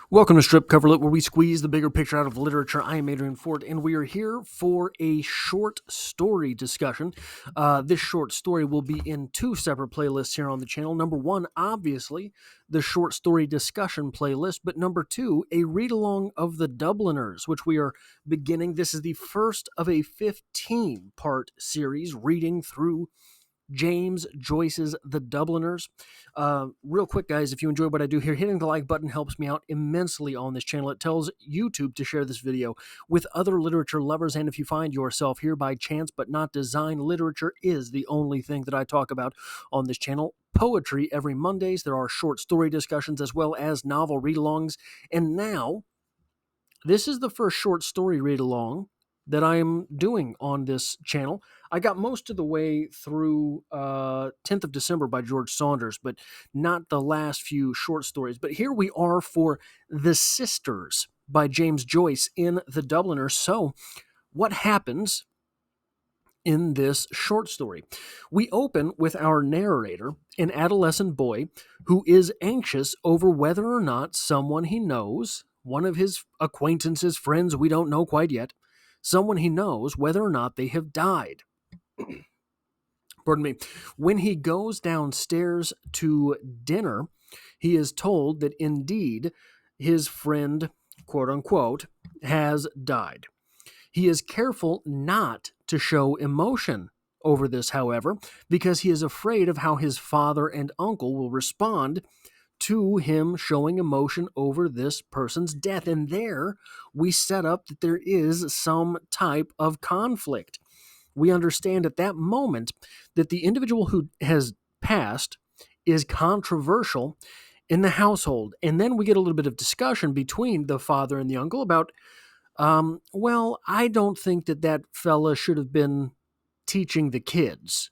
Welcome to Strip Cover Lit, where we squeeze the bigger picture out of literature. I am Adrian Ford, and we are here for a short story discussion. This short story will be in two separate playlists here on the channel. Number one, obviously, the short story discussion playlist, but number two, a read-along of the Dubliners, which we are beginning. This is the first of a 15-part series reading through James Joyce's The Dubliners. Real quick, guys, if you enjoy what I do here, hitting the like button helps me out immensely on this channel. It tells YouTube to share this video with other literature lovers, and if you find yourself here by chance but not design, literature is the only thing that I talk about on this channel. Poetry every Mondays. There are short story discussions as well as novel read-alongs. And now, this is the first short story read-along that I am doing on this channel. I got most of the way through 10th of December by George Saunders, but not the last few short stories. But here we are for The Sisters by James Joyce in The Dubliners. So what happens in this short story? We open with our narrator, an adolescent boy who is anxious over whether or not someone he knows, one of his acquaintances, friends we don't know quite yet, someone he knows, whether or not they have died. Pardon me. When he goes downstairs to dinner, he is told that indeed his friend, quote unquote, has died. He is careful not to show emotion over this, however, because he is afraid of how his father and uncle will respond to him showing emotion over this person's death. And there we set up that there is some type of conflict. We understand at that moment that the individual who has passed is controversial in the household. And then we get a little bit of discussion between the father and the uncle about, well, I don't think that fella should have been teaching the kids,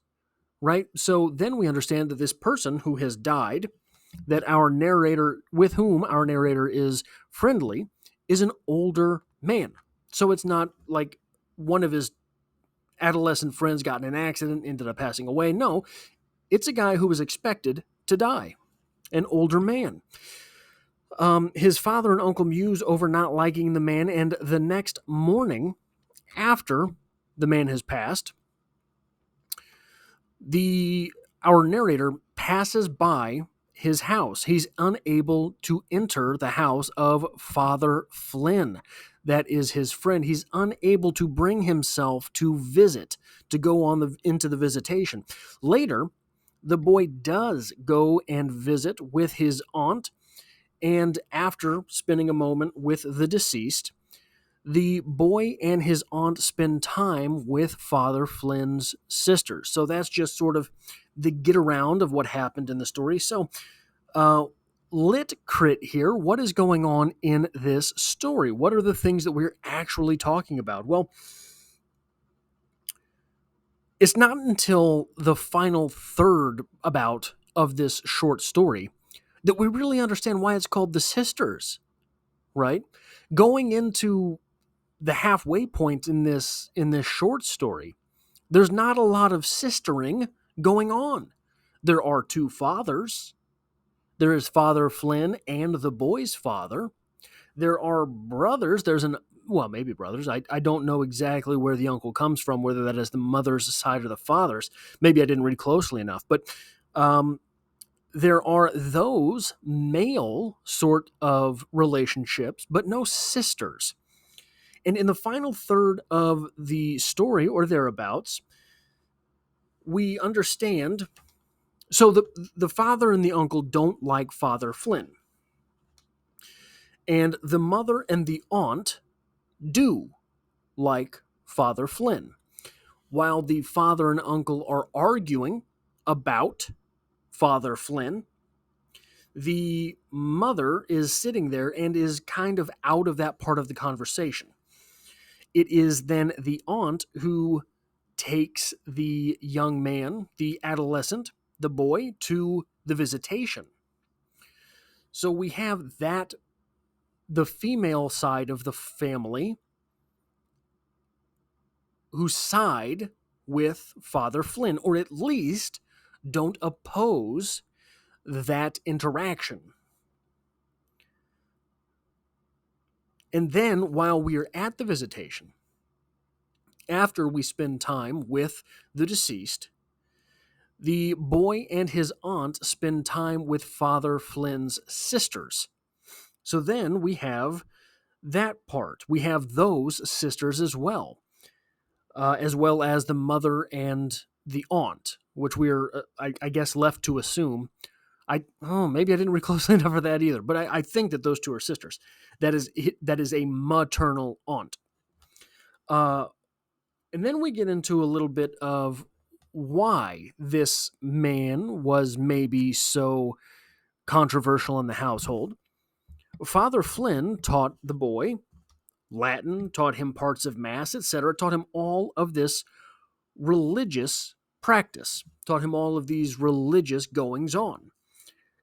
right? So then we understand that this person who has died, that our narrator, with whom our narrator is friendly, is an older man. So it's not like one of his adolescent friends got in an accident, ended up passing away. No, it's a guy who was expected to die, an older man. His father and uncle muse over not liking the man, and the next morning, after the man has passed, our narrator passes by his house. He's unable to enter the house of Father Flynn. That is his friend. He's unable to bring himself to visit, to go into the visitation. Later, the boy does go and visit with his aunt, and after spending a moment with the deceased, the boy and his aunt spend time with Father Flynn's sisters. So that's just sort of the get around of what happened in the story. So, lit crit here. What is going on in this story? What are the things that we're actually talking about? Well, it's not until the final third of this short story that we really understand why it's called The Sisters, right? Going into the halfway point in this short story, there's not a lot of sistering going on. There are two fathers. There is Father Flynn and the boy's father. There are brothers. Maybe brothers. I don't know exactly where the uncle comes from, whether that is the mother's side or the father's. Maybe I didn't read closely enough. But there are those male sort of relationships, but no sisters. And in the final third of the story, or thereabouts, we understand. So the father and the uncle don't like Father Flynn. And the mother and the aunt do like Father Flynn. While the father and uncle are arguing about Father Flynn, the mother is sitting there and is kind of out of that part of the conversation. It is then the aunt who takes the young man, the adolescent, the boy, to the visitation. So we have that, the female side of the family who side with Father Flynn, or at least don't oppose that interaction. And then while we are at the visitation, after we spend time with the deceased, the boy and his aunt spend time with Father Flynn's sisters. So then we have that part. We have those sisters as well as the mother and the aunt, which we are, I guess, left to assume. Maybe I didn't read closely enough for that either, but I think that those two are sisters. That is a maternal aunt. Uh, and then we get into a little bit of why this man was maybe so controversial in the household. Father Flynn taught the boy Latin, taught him parts of Mass, etc., taught him all of this religious practice, taught him all of these religious goings on.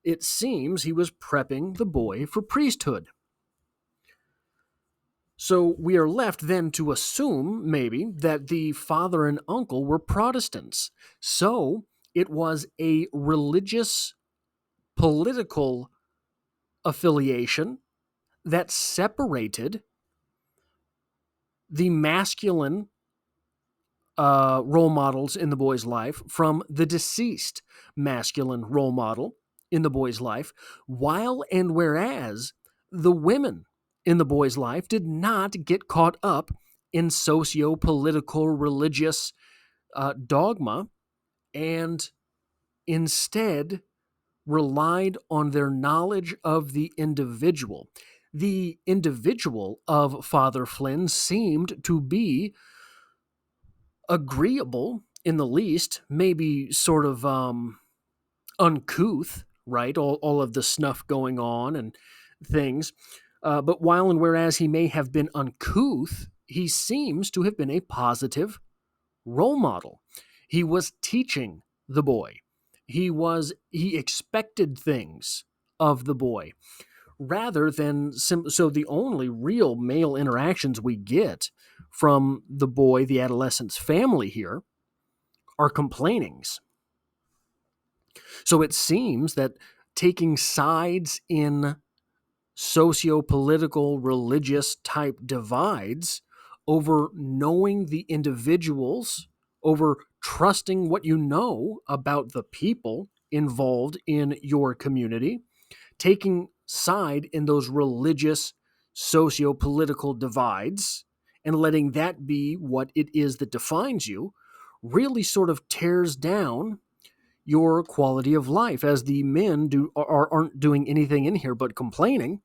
It seems he was prepping the boy for priesthood. So we are left then to assume, maybe, that the father and uncle were Protestants. So it was a religious, political affiliation that separated the masculine role models in the boy's life from the deceased masculine role model in the boy's life, while and whereas the women in the boy's life did not get caught up in socio-political religious dogma and instead relied on their knowledge of the individual. The individual of Father Flynn seemed to be agreeable in the least, maybe sort of uncouth, right? All of the snuff going on and things. But while and whereas he may have been uncouth, he seems to have been a positive role model. He was teaching the boy. He expected things of the boy rather than so the only real male interactions we get from the boy, the adolescent's family here, are complainings. So it seems that taking sides in socio-political, religious type divides over knowing the individuals, over trusting what you know about the people involved in your community, taking side in those religious, socio-political divides and letting that be what it is that defines you really sort of tears down your quality of life, as the men aren't doing anything in here but complaining.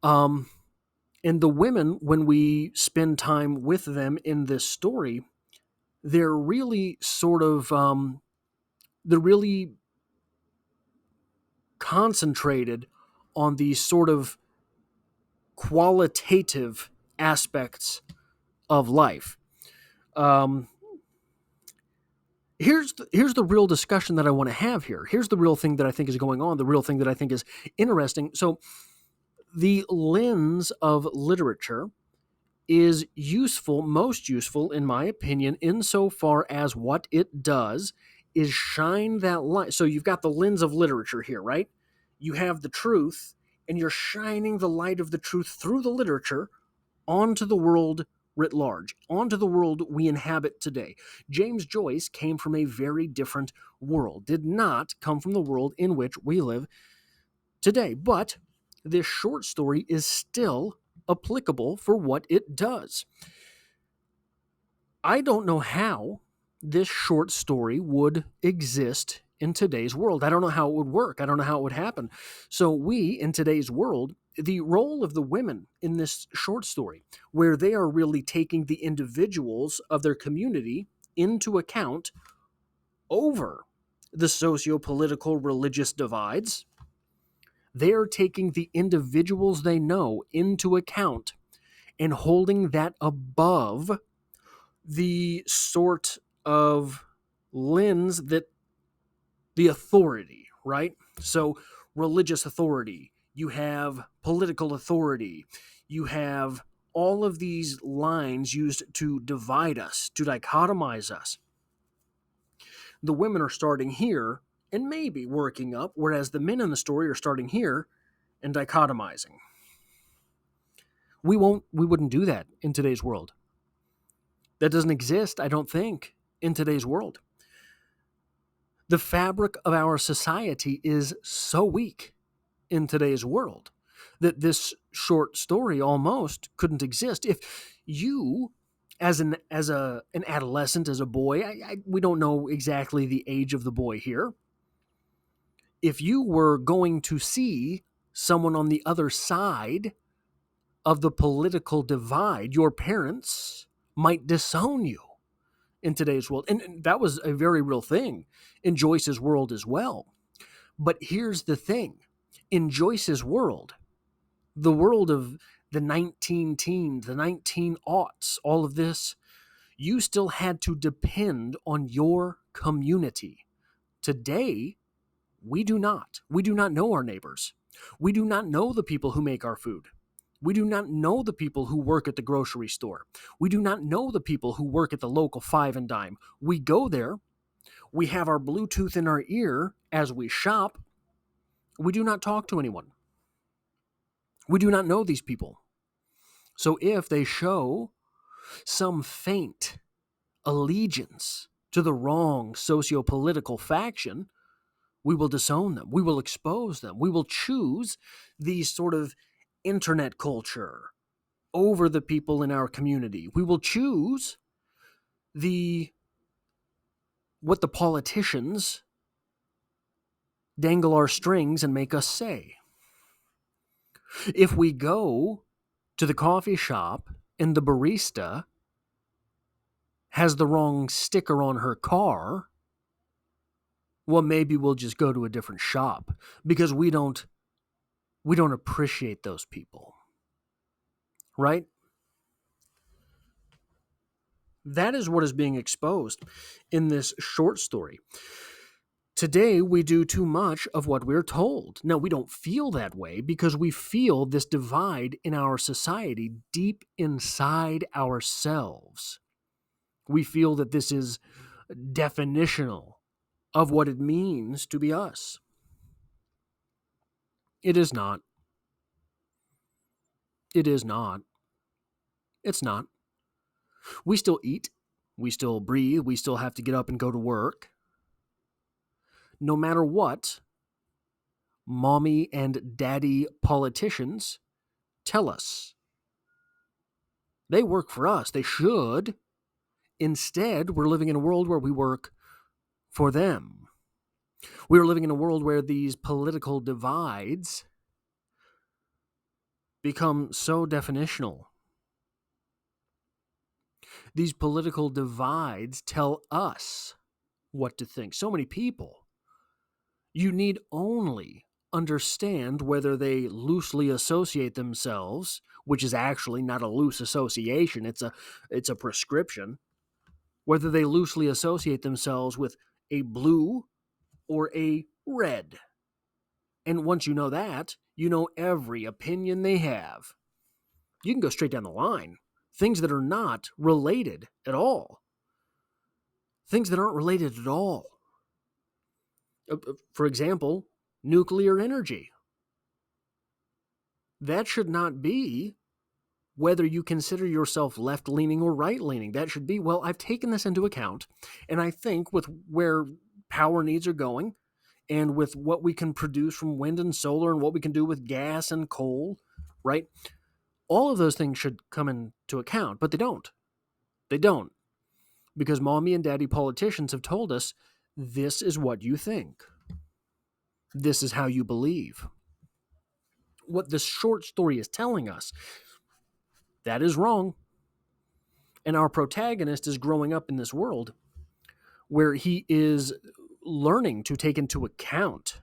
And the women, when we spend time with them in this story, they're really sort of they're really concentrated on these sort of qualitative aspects of life. Um, here's the real discussion that I want to have here. Here's the real thing that I think is going on. The real thing that I think is interesting. So the lens of literature is useful, most useful, in my opinion, insofar as what it does is shine that light. So you've got the lens of literature here, right? You have the truth, and you're shining the light of the truth through the literature onto the world writ large, onto the world we inhabit today. James Joyce came from a very different world, did not come from the world in which we live today. But this short story is still applicable for what it does. I don't know how this short story would exist in today's world. I don't know how it would work. I don't know how it would happen. So we, in today's world, the role of the women in this short story, where they are really taking the individuals of their community into account over the socio-political religious divides, they are taking the individuals they know into account and holding that above the sort of lens that the authority, right? So religious authority, you have political authority, you have all of these lines used to divide us, to dichotomize us. The women are starting here and maybe working up, whereas the men in the story are starting here and dichotomizing. We wouldn't do that in today's world. That doesn't exist, I don't think, in today's world. The fabric of our society is so weak in today's world that this short story almost couldn't exist. If you, as an adolescent, as a boy, we don't know exactly the age of the boy here. If you were going to see someone on the other side of the political divide, your parents might disown you in today's world. And that was a very real thing in Joyce's world as well. But here's the thing. In Joyce's world, the world of the 19 teens, the 19 aughts, all of this, you still had to depend on your community. Today, we do not. We do not know our neighbors. We do not know the people who make our food. We do not know the people who work at the grocery store. We do not know the people who work at the local five and dime. We go there. We have our Bluetooth in our ear as we shop. We do not talk to anyone. We do not know these people. So if they show some faint allegiance to the wrong socio-political faction, we will disown them. We will expose them. We will choose these sort of internet culture over the people in our community. We will choose what the politicians dangle our strings and make us say. If we go to the coffee shop and the barista has the wrong sticker on her car, well, maybe we'll just go to a different shop because we don't appreciate those people. Right? That is what is being exposed in this short story. Today, we do too much of what we're told. Now, we don't feel that way because we feel this divide in our society deep inside ourselves. We feel that this is definitional of what it means to be us. It is not. It is not. It's not. We still eat. We still breathe. We still have to get up and go to work. No matter what, mommy and daddy politicians tell us. They work for us. They should. Instead, we're living in a world where we work for them. We are living in a world where these political divides become so definitional. These political divides tell us what to think. So many people. You need only understand whether they loosely associate themselves, which is actually not a loose association, it's a prescription, whether they loosely associate themselves with a blue or a red. And once you know that, you know every opinion they have. You can go straight down the line. Things that are not related at all. Things that aren't related at all. For example, nuclear energy. That should not be whether you consider yourself left-leaning or right-leaning. That should be, well, I've taken this into account, and I think with where power needs are going, and with what we can produce from wind and solar, and what we can do with gas and coal, right? All of those things should come into account, but they don't. They don't. Because mommy and daddy politicians have told us, this is what you think. This is how you believe. What this short story is telling us, that is wrong. And our protagonist is growing up in this world where he is learning to take into account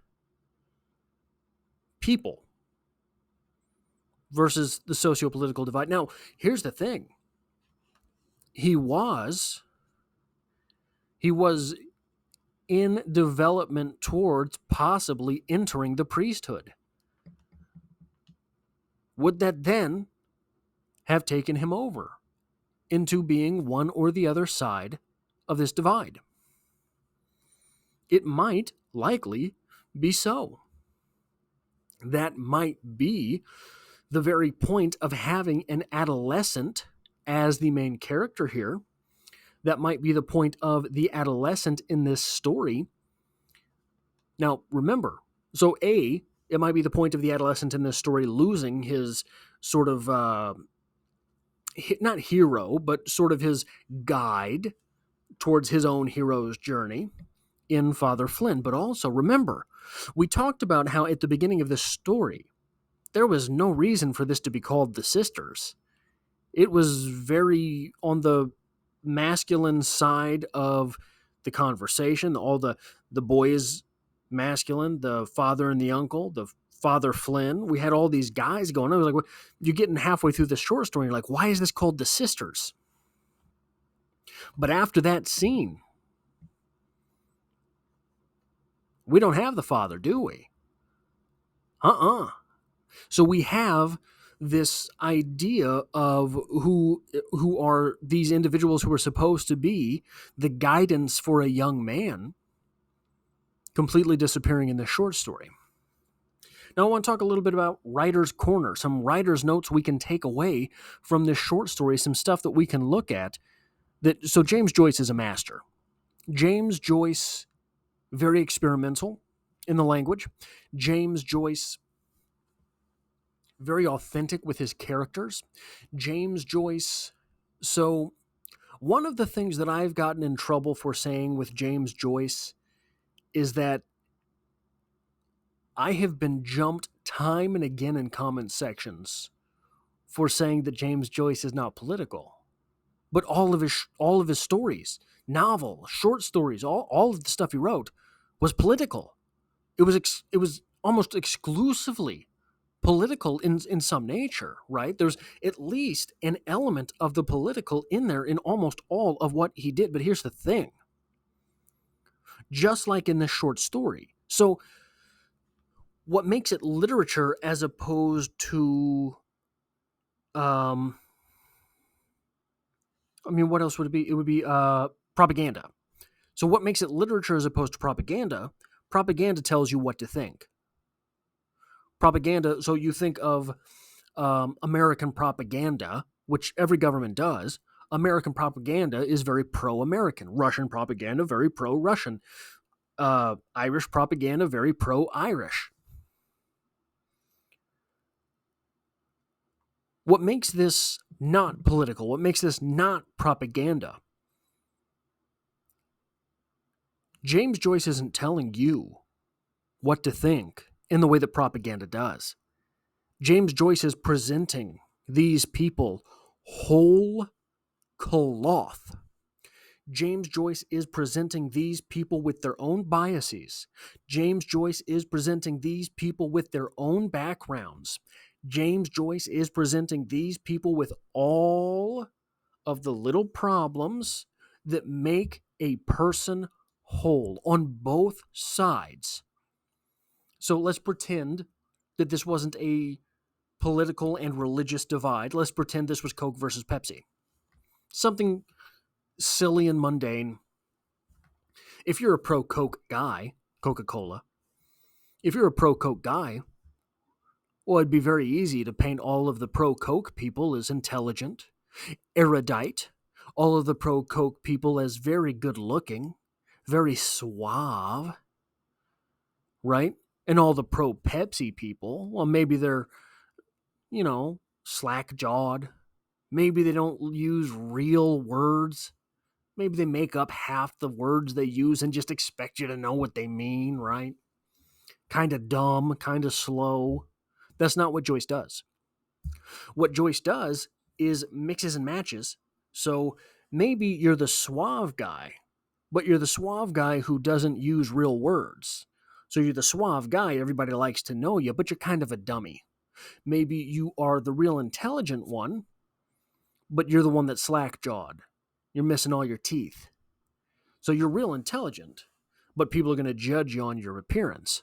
people versus the socio-political divide. Now, here's the thing. He was in development towards possibly entering the priesthood. Would that then have taken him over into being one or the other side of this divide? It might likely be so. That might be the very point of having an adolescent as the main character here, that might be the point of the adolescent in this story. Now, remember, so it might be the point of the adolescent in this story losing his sort of, not hero, but sort of his guide towards his own hero's journey in Father Flynn. But also, remember, we talked about how at the beginning of this story, there was no reason for this to be called the Sisters. It was very on the masculine side of the conversation. All the boys masculine, the father and the uncle, the Father Flynn. We had all these guys going. I was like, you're getting halfway through the short story. And you're like, why is this called the Sisters? But after that scene, we don't have the father, do we? So we have this idea of who are these individuals who are supposed to be the guidance for a young man completely disappearing in this short story. Now I want to talk a little bit about Writer's Corner, some writer's notes we can take away from this short story, some stuff that we can look at. So James Joyce is a master. James Joyce, very experimental in the language. James Joyce, very authentic with his characters. James Joyce, so one of the things that I've gotten in trouble for saying with James Joyce is that I have been jumped time and again in comment sections for saying that James Joyce is not political. But all of his stories, novels, short stories, all of the stuff he wrote was political. It was almost exclusively political in some nature, right? There's at least an element of the political in there in almost all of what he did. But here's the thing. Just like in this short story. So what makes it literature as opposed to, what else would it be? It would be propaganda. So what makes it literature as opposed to propaganda? Propaganda tells you what to think. Propaganda, so you think of American propaganda, which every government does. American propaganda is very pro-American. Russian propaganda, very pro-Russian. Irish propaganda, very pro-Irish. What makes this not political, what makes this not propaganda? James Joyce isn't telling you what to think in the way that propaganda does. James Joyce is presenting these people whole cloth. James Joyce is presenting these people with their own biases. James Joyce is presenting these people with their own backgrounds. James Joyce is presenting these people with all of the little problems that make a person whole on both sides. So let's pretend that this wasn't a political and religious divide. Let's pretend this was Coke versus Pepsi. Something silly and mundane. If you're a pro-Coke guy, Coca-Cola, if you're a pro-Coke guy, well, it'd be very easy to paint all of the pro-Coke people as intelligent, erudite, all of the pro-Coke people as very good-looking, very suave, right? And all the pro-Pepsi people, well, maybe they're, slack-jawed. Maybe they don't use real words. Maybe they make up half the words they use and just expect you to know what they mean, right? Kind of dumb, kind of slow. That's not what Joyce does. What Joyce does is mixes and matches. So maybe you're the suave guy, but you're the suave guy who doesn't use real words. So you're the suave guy, everybody likes to know you, but you're kind of a dummy. Maybe you are the real intelligent one, but you're the one that's slack-jawed. You're missing all your teeth. So you're real intelligent, but people are going to judge you on your appearance.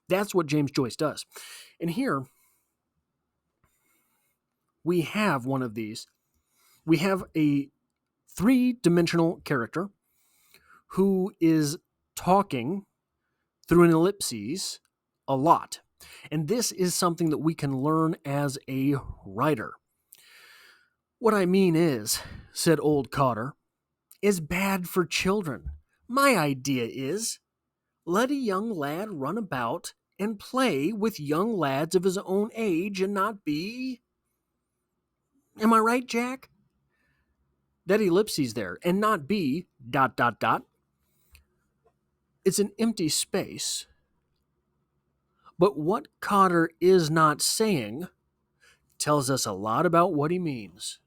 That's what James Joyce does. And here, we have one of these. We have a three-dimensional character who is talking through an ellipses a lot. And this is something that we can learn as a writer. What I mean is, said old Cotter, is bad for children. My idea is, let a young lad run about and play with young lads of his own age and not be... Am I right, Jack? That ellipses there, and not be... ... It's an empty space. But what Cotter is not saying tells us a lot about what he means.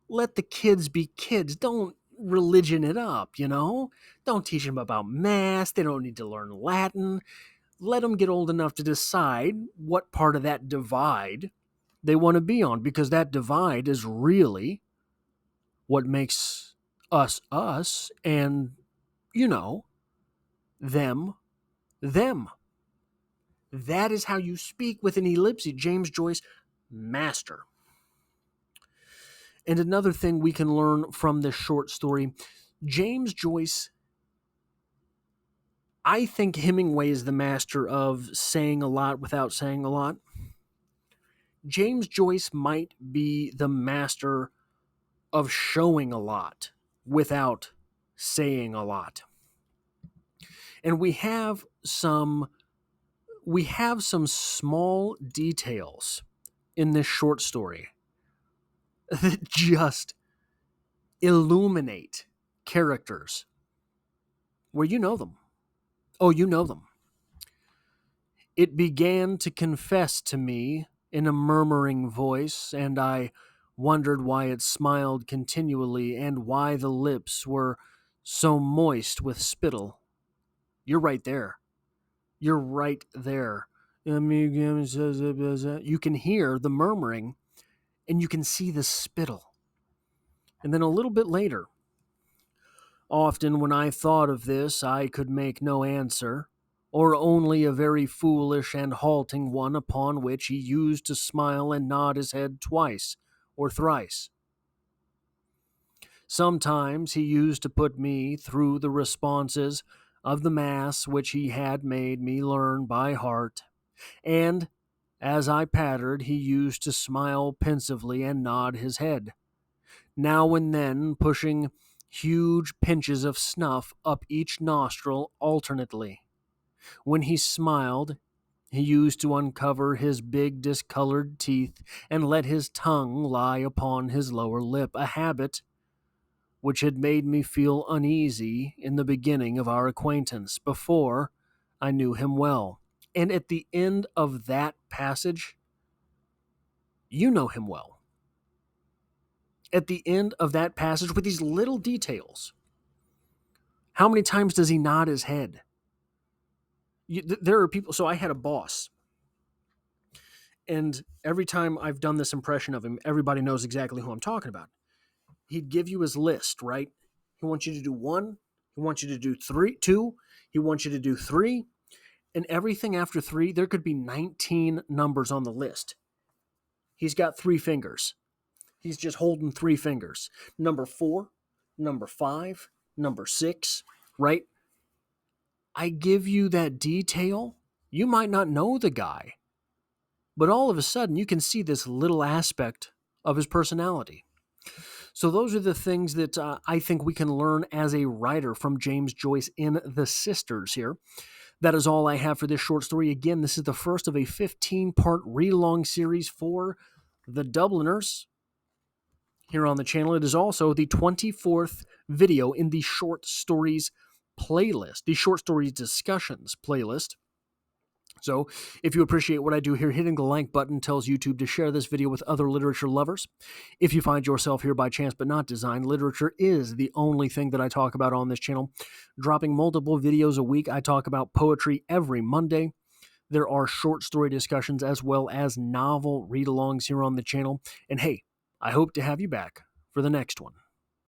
Let the kids be kids. Don't religion it up, you know? Don't teach them about mass. They don't need to learn Latin. Let them get old enough to decide what part of that divide they want to be on, because that divide is really what makes us us and, you know, them them. That is how you speak with an ellipsis. James Joyce, master. And another thing we can learn from this short story, James Joyce, I think Hemingway is the master of saying a lot without saying a lot. James Joyce might be the master of showing a lot without saying a lot. And we have some small details in this short story that just illuminate characters where you know them. Oh, you know them. It began to confess to me in a murmuring voice, and I wondered why it smiled continually and why the lips were so moist with spittle. You're right there. You're right there. You can hear the murmuring, and you can see the spittle. And then a little bit later, often when I thought of this, I could make no answer, or only a very foolish and halting one, upon which he used to smile and nod his head twice or thrice. Sometimes he used to put me through the responses of the Mass which he had made me learn by heart, and as I pattered, he used to smile pensively and nod his head, now and then pushing huge pinches of snuff up each nostril alternately. When he smiled, he used to uncover his big discolored teeth and let his tongue lie upon his lower lip, a habit which had made me feel uneasy in the beginning of our acquaintance, before I knew him well. And at the end of that passage, you know him well. At the end of that passage, with these little details, how many times does he nod his head? There are people, so I had a boss, and every time I've done this impression of him, everybody knows exactly who I'm talking about. He'd give you his list, right? He wants you to do 1, he wants you to do 2, he wants you to do 3, and everything after 3, there could be 19 numbers on the list. He's got 3 fingers. He's just holding 3 fingers. Number 4, number 5, number 6, right? I give you that detail. You might not know the guy, but all of a sudden you can see this little aspect of his personality. So those are the things that I think we can learn as a writer from James Joyce in The Sisters here. That is all I have for this short story. Again, this is the first of a 15-part read-along series for the Dubliners here on the channel. It is also the 24th video in the short stories playlist, the short stories discussions playlist. So, if you appreciate what I do here, hitting the like button tells YouTube to share this video with other literature lovers. If you find yourself here by chance but not design, literature is the only thing that I talk about on this channel. Dropping multiple videos a week, I talk about poetry every Monday. There are short story discussions as well as novel read-alongs here on the channel. And hey, I hope to have you back for the next one.